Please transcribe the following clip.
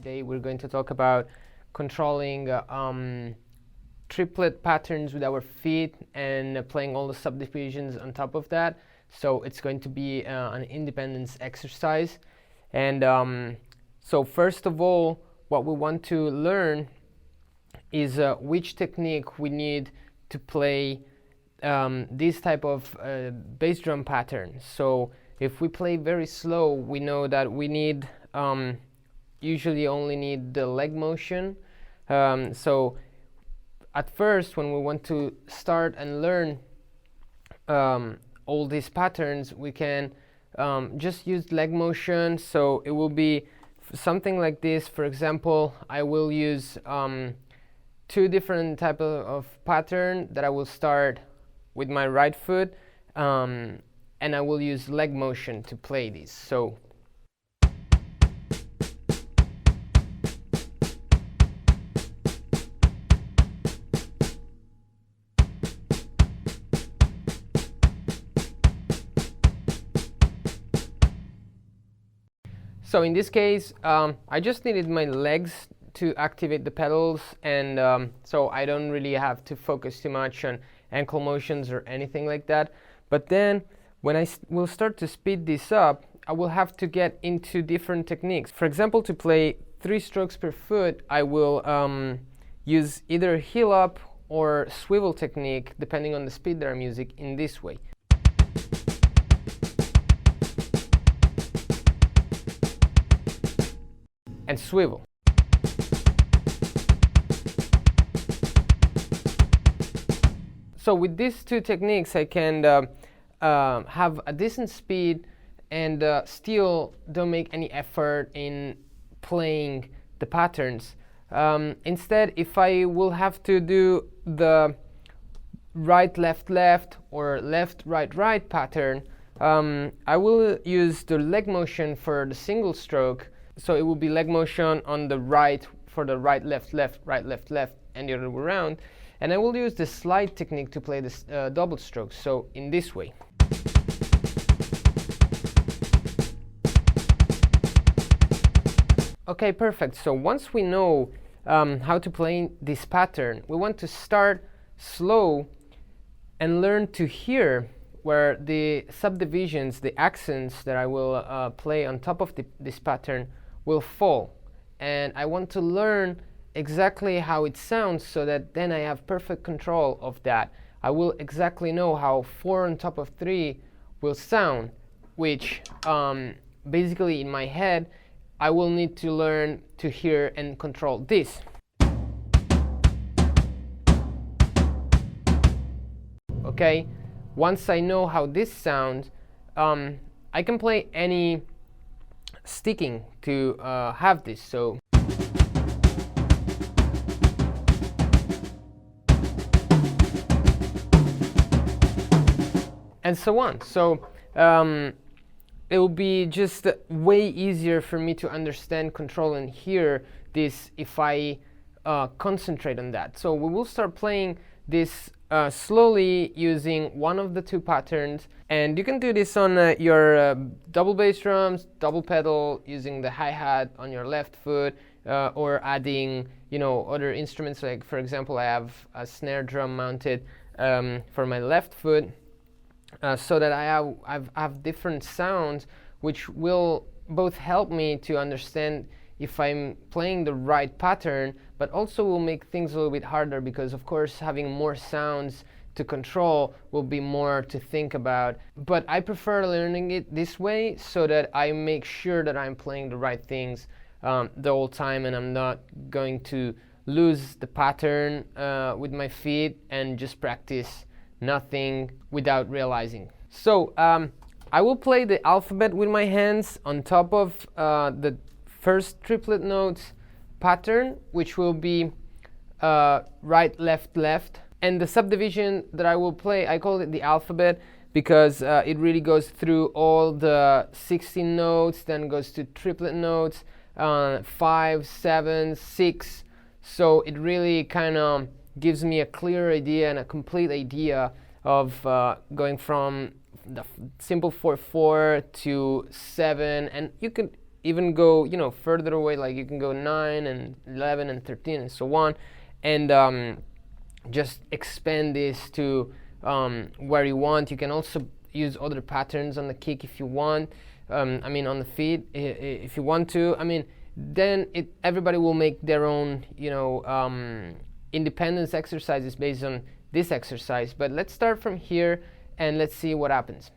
Today we're going to talk about controlling triplet patterns with our feet and playing all the subdivisions on top of that. So it's going to be an independence exercise. And so first of all, what we want to learn is which technique we need to play this type of bass drum pattern. So if we play very slow, we know that we need usually only need the leg motion. So at first, when we want to start and learn all these patterns, we can just use leg motion. So it will be something like this. For example, I will use two different type of pattern that I will start with my right foot, and I will use leg motion to play these. So in this case, I just needed my legs to activate the pedals, and so I don't really have to focus too much on ankle motions or anything like that. But then when I will start to speed this up, I will have to get into different techniques. For example, to play 3 strokes per foot, I will use either heel up or swivel technique, depending on the speed that I'm using, in this way. And swivel. So with these two techniques, I can have a decent speed and still don't make any effort in playing the patterns. Instead, if I will have to do the right left left or left right right pattern, I will use the leg motion for the single stroke. So it will be leg motion on the right for the right left left right left left and the other way around. And I will use the slide technique to play this double stroke, so in this way. Okay, perfect. So once we know how to play this pattern, we want to start slow and learn to hear where the subdivisions, the accents that I will play on top of this pattern will fall. And I want to learn exactly how it sounds so that then I have perfect control of that. I will exactly know how 4 on top of 3 will sound, which basically in my head I will need to learn to hear and control this. Okay, once I know how this sounds, I can play any sticking to have this. So and so on. So it will be just way easier for me to understand, control, and hear this if I concentrate on that. So we will start playing this slowly using one of the two patterns, and you can do this on your double bass drums, double pedal, using the hi-hat on your left foot, or adding other instruments. Like for example, I have a snare drum mounted for my left foot. So that I have different sounds, which will both help me to understand if I'm playing the right pattern, but also will make things a little bit harder because, of course, having more sounds to control will be more to think about. But I prefer learning it this way so that I make sure that I'm playing the right things the whole time, and I'm not going to lose the pattern with my feet and just practice nothing without realizing. So I will play the alphabet with my hands on top of the first triplet notes pattern, which will be right, left, left. And the subdivision that I will play, I call it the alphabet because it really goes through all the 16 notes, then goes to triplet notes, 5, 7, 6. So it really kind of gives me a clear idea and a complete idea of going from the simple 4/4 to 7, and you could even go, you know, further away, like you can go 9 and 11 and 13 and so on, and just expand this to where you want. You can also use other patterns on the kick if you want. I mean, on the feet if you want to. I mean, then everybody will make their own, you know, independence exercises based on this exercise. But let's start from here and let's see what happens.